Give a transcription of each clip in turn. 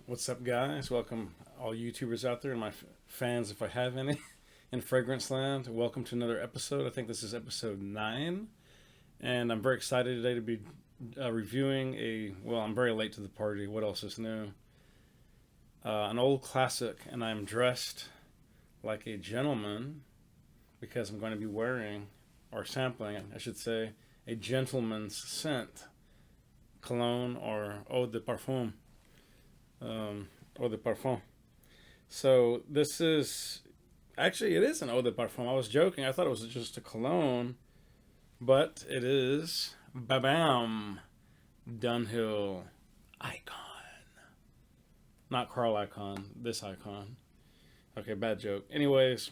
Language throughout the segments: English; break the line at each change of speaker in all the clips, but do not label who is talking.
What's up, guys? Welcome, all YouTubers out there and my fans, if I have any, in Fragrance Land. Welcome to another episode. I think this is episode 9, and I'm very excited today to be reviewing I'm very late to the party. What else is new? An old classic, and I'm dressed like a gentleman because I'm going to be wearing, or sampling, I should say, a gentleman's scent, cologne or eau de parfum. Eau de parfum. So this is actually, it is an eau de parfum. I was joking. I thought it was just a cologne, but it is Babam Dunhill Icon. Not Carl Icon. This icon. Okay, bad joke. Anyways,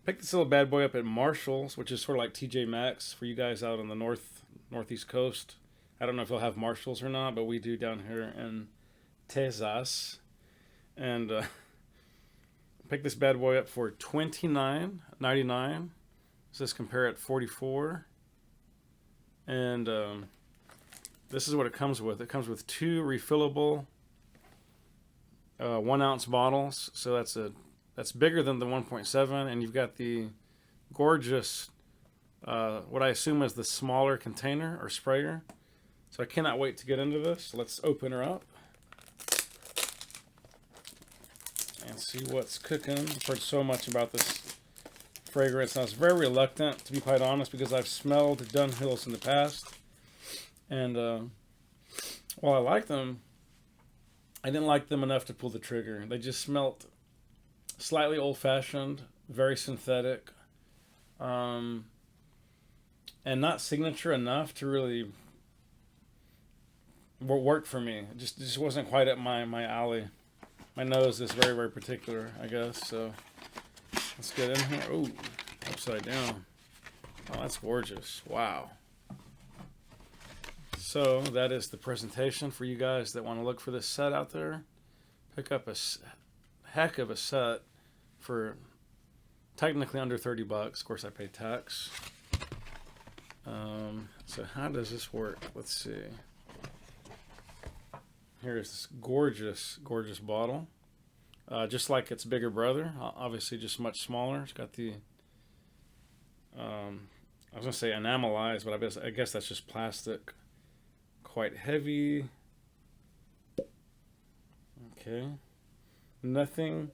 picked this little bad boy up at Marshall's, which is sort of like TJ Maxx for you guys out on the northeast coast. I don't know if you'll have Marshalls or not, but we do down here in Texas, and picked this bad boy up for $29.99. Says compare at 44, and this is what it comes with. It comes with 2 refillable 1-ounce bottles, so that's bigger than the 1.7, and you've got the gorgeous what I assume is the smaller container or sprayer. So I cannot wait to get into this. Let's open her up and see what's cooking. I've heard so much about this fragrance, and I was very reluctant, to be quite honest, because I've smelled Dunhills in the past, and while I like them, I didn't like them enough to pull the trigger. They just smelled slightly old-fashioned, very synthetic, and not signature enough to really work for me. It just wasn't quite up my alley. My nose is very, very particular, I guess. So let's get in here. Oh, upside down. Oh, that's gorgeous. Wow. So that is the presentation for you guys that want to look for this set out there. Pick up a heck of a set for technically under $30. Of course, I pay tax. So how does this work? Let's see. Here's this gorgeous, gorgeous bottle. Just like its bigger brother, obviously just much smaller. It's got the, I was going to say enamelized, but I guess that's just plastic. Quite heavy. Okay. Nothing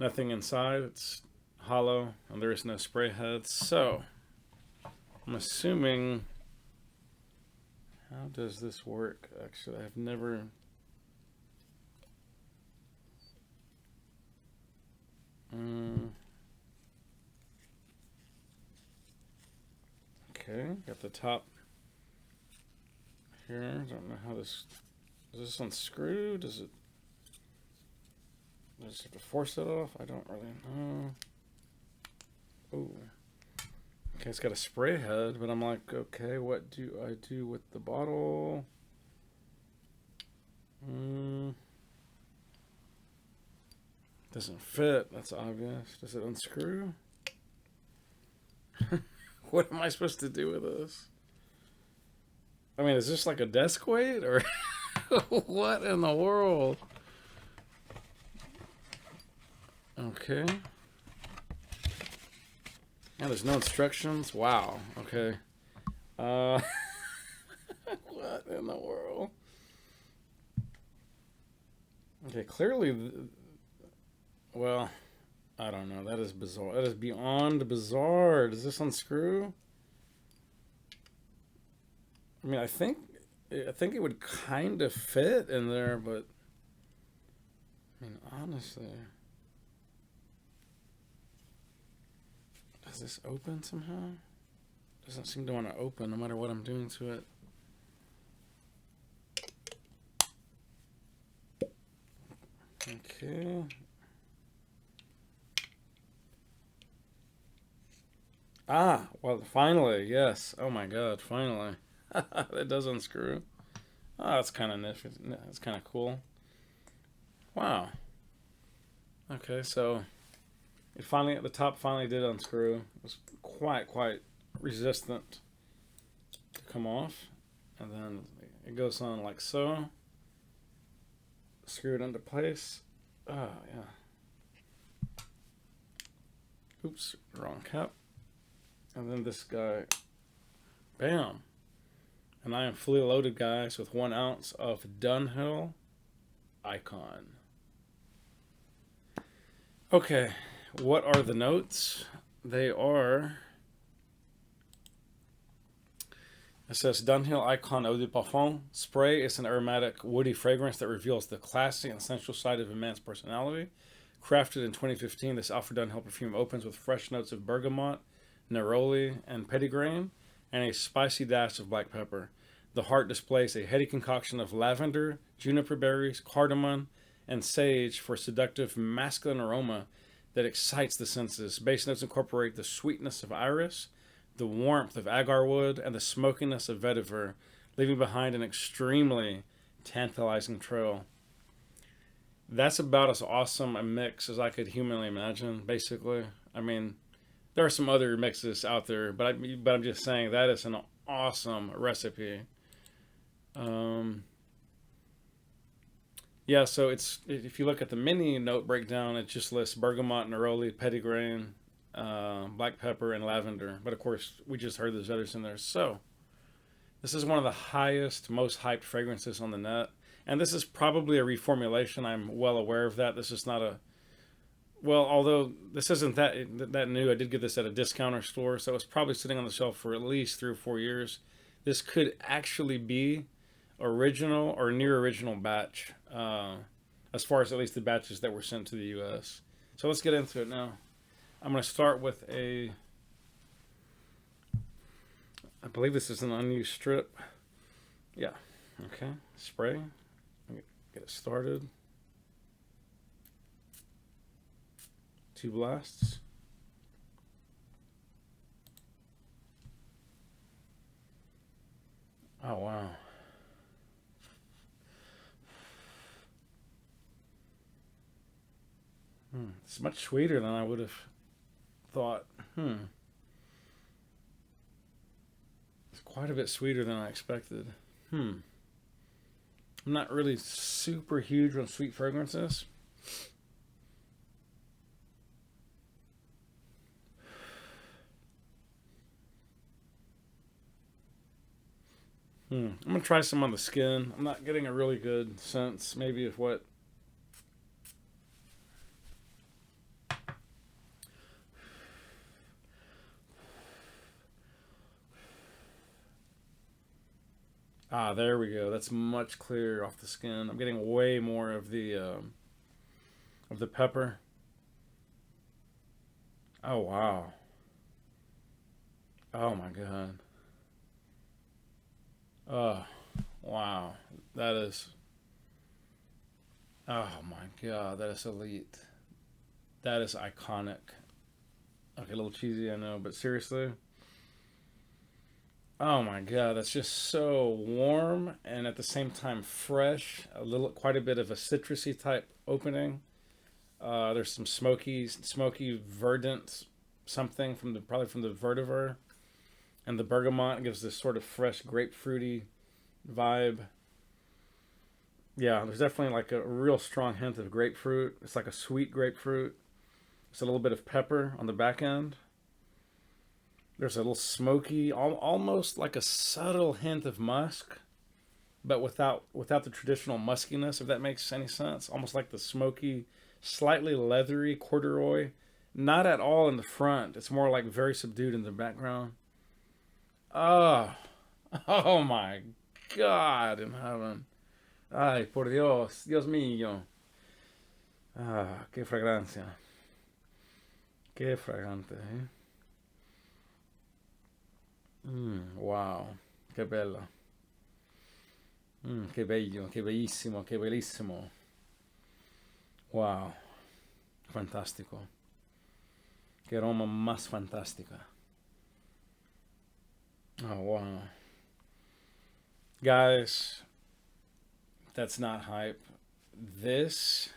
inside. It's hollow, and there is no spray head. So, I'm assuming... How does this work? Actually, I've never... Okay, got the top here. I don't know how this... Is this unscrewed? Does it... I just have to force it off? I don't really know. Oh. Okay, it's got a spray head, but I'm like, okay, what do I do with the bottle? Doesn't fit, that's obvious. Does it unscrew? What am I supposed to do with this? I mean, is this like a desk weight, or what in the world? Okay. Yeah, there's no instructions. Wow. Okay. What in the world? Okay, clearly, well, I don't know. That is bizarre. That is beyond bizarre. Does this unscrew? I mean, I think it would kind of fit in there, but I mean, honestly. Does this open somehow? Doesn't seem to want to open no matter what I'm doing to it. Okay. Ah, well, finally, yes. Oh my God, finally. That does unscrew. Oh, that's kind of nifty. That's kind of cool. Wow. Okay, so... It finally, at the top, finally did unscrew. It was quite resistant to come off. And then it goes on like so. screw it into place. Oh, yeah. Oops, wrong cap. And then this guy, bam. And I am fully loaded, guys, with 1 ounce of Dunhill Icon. Okay, what are the notes? They are... It says Dunhill Icon Eau de Parfum. Spray is an aromatic, woody fragrance that reveals the classy and sensual side of a man's personality. Crafted in 2015, this Alfred Dunhill perfume opens with fresh notes of bergamot, neroli, and petitgrain, and a spicy dash of black pepper. The heart displays a heady concoction of lavender, juniper berries, cardamom, and sage for seductive masculine aroma that excites the senses. Base notes incorporate the sweetness of iris, the warmth of agar wood, and the smokiness of vetiver, leaving behind an extremely tantalizing trail. That's about as awesome a mix as I could humanly imagine, basically. I mean, there are some other mixes out there, but I'm just saying that is an awesome recipe. Yeah, so if you look at the mini note breakdown, it just lists bergamot, neroli, petitgrain, black pepper, and lavender. But of course, we just heard there's others in there. So this is one of the highest, most hyped fragrances on the net. And this is probably a reformulation. I'm well aware of that. This is not a... Well, although this isn't that new, I did get this at a discounter store, so it's probably sitting on the shelf for at least 3 or 4 years. This could actually be original or near original batch, as far as at least the batches that were sent to the U.S. So let's get into it now. I'm going to start with I believe this is an unused strip. Yeah. Okay. Spray. Get it started. 2 blasts. Oh, wow. It's much sweeter than I would have thought. It's quite a bit sweeter than I expected. I'm not really super huge on sweet fragrances. I'm going to try some on the skin. I'm not getting a really good sense, maybe, of what... Ah, there we go. That's much clearer off the skin. I'm getting way more of the pepper. Oh, wow. Oh, my God. Oh, wow. That is... Oh, my God. That is elite. That is iconic. Okay, a little cheesy, I know, but seriously... Oh my God, that's just so warm and at the same time fresh. Quite a bit of a citrusy type opening. There's some smoky verdant something probably from the vetiver, and the bergamot gives this sort of fresh grapefruity vibe. Yeah, there's definitely like a real strong hint of grapefruit. It's like a sweet grapefruit. There's a little bit of pepper on the back end. There's a little smoky, almost like a subtle hint of musk, but without the traditional muskiness, if that makes any sense. Almost like the smoky, slightly leathery corduroy. Not at all in the front. It's more like very subdued in the background. Oh my God in heaven. Ay, por Dios, Dios mío. Ah, qué fragancia. Qué fragante, eh? Wow, che bella. Che bello, che bellissimo, che bellissimo. Wow, fantástico. Qué aroma más fantástica. Oh, wow. Guys, that's not hype. This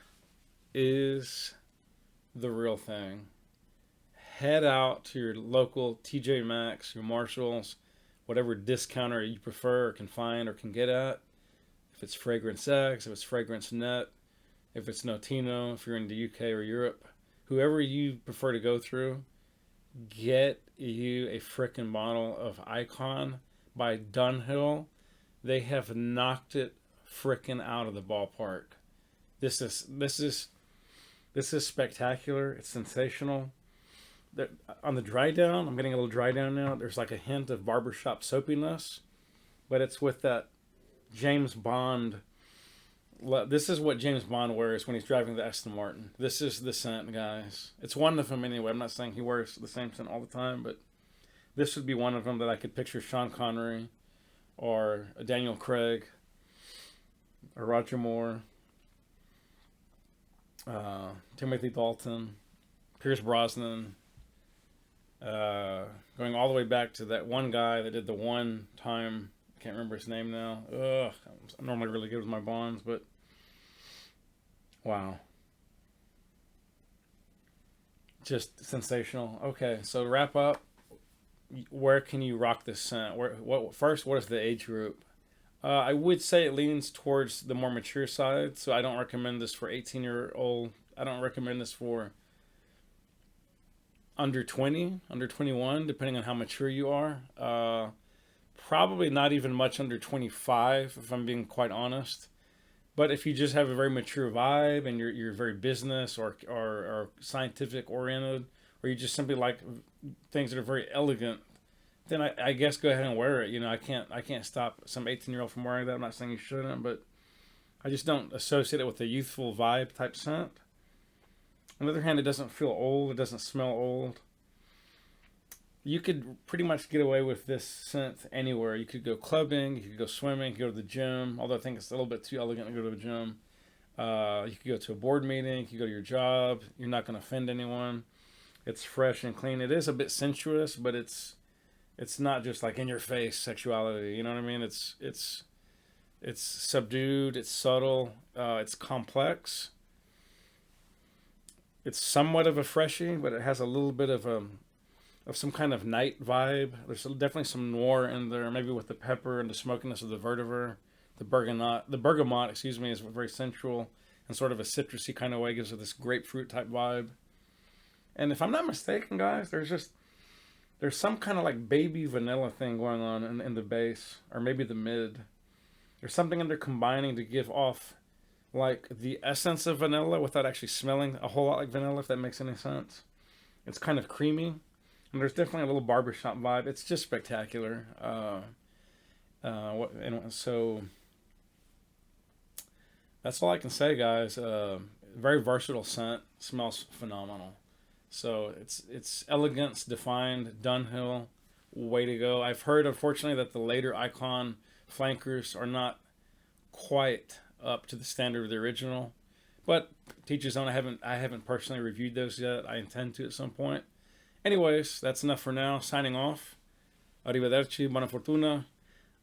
is the real thing. Head out to your local TJ Maxx, your Marshalls, whatever discounter you prefer or can find or can get at. If it's Fragrance X, if it's Fragrance Net, if it's Notino, if you're in the UK or Europe, whoever you prefer to go through, get you a frickin' bottle of Icon by Dunhill. They have knocked it frickin' out of the ballpark. This is spectacular. It's sensational. On the dry down, I'm getting a little dry down now. There's like a hint of barbershop soapiness, but it's with that James Bond. This is what James Bond wears when he's driving the Aston Martin. This is the scent, guys. It's one of them anyway. I'm not saying he wears the same scent all the time, but this would be one of them that I could picture Sean Connery or Daniel Craig or Roger Moore, Timothy Dalton, Pierce Brosnan, going all the way back to that one guy that did the one time, I can't remember his name now. I'm normally really good with my Bonds, but wow. Just sensational. Okay, so to wrap up, where can you rock this scent? What is the age group? I would say it leans towards the more mature side, so I don't recommend this for 18-year-old. I don't recommend this for under 20, under 21, depending on how mature you are. Probably not even much under 25, if I'm being quite honest. But if you just have a very mature vibe and you're very business or scientific oriented, or you just simply like things that are very elegant, then I guess go ahead and wear it. You know, I can't stop some 18-year-old from wearing that. I'm not saying you shouldn't, but I just don't associate it with a youthful vibe type scent. On the other hand, it doesn't feel old. It doesn't smell old. You could pretty much get away with this scent anywhere. You could go clubbing, you could go swimming, you could go to the gym, although I think it's a little bit too elegant to go to the gym. You could go to a board meeting, you could go to your job. You're not going to offend anyone. It's fresh and clean. It is a bit sensuous, but it's not just like in your face sexuality. You know what I mean? It's subdued. It's subtle. It's complex. It's somewhat of a freshie, but it has a little bit of some kind of night vibe. There's definitely some noir in there, maybe with the pepper and the smokiness of the vetiver. The bergamot, excuse me, is very sensual and sort of a citrusy kind of way. Gives it this grapefruit type vibe. And if I'm not mistaken, guys, there's some kind of like baby vanilla thing going on in the base, or maybe the mid. There's something in there combining to give off like the essence of vanilla without actually smelling a whole lot like vanilla, if that makes any sense. It's kind of creamy, and there's definitely a little barbershop vibe. It's just spectacular. So that's all I can say, guys. Very versatile scent. Smells phenomenal. So it's elegance defined. Dunhill, way to go. I've heard, unfortunately, that the later Icon flankers are not quite up to the standard of the original, but teachers own. I haven't personally reviewed those yet. I intend to at some point. Anyways, that's enough for now. Signing off. Arrivederci, buona fortuna,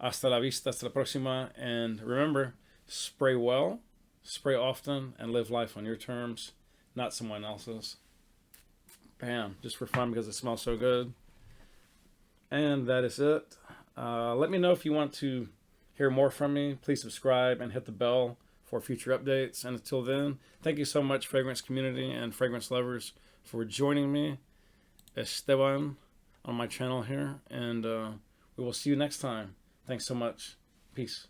hasta la vista, hasta la próxima, and remember, spray well, spray often, and live life on your terms, not someone else's. Bam, just for fun because it smells so good. And that is it. Let me know if you want to hear more from me. Please subscribe and hit the bell for future updates. And until then, thank you so much, fragrance community and fragrance lovers, for joining me, Esteban, on my channel here. And we will see you next time. Thanks so much. Peace.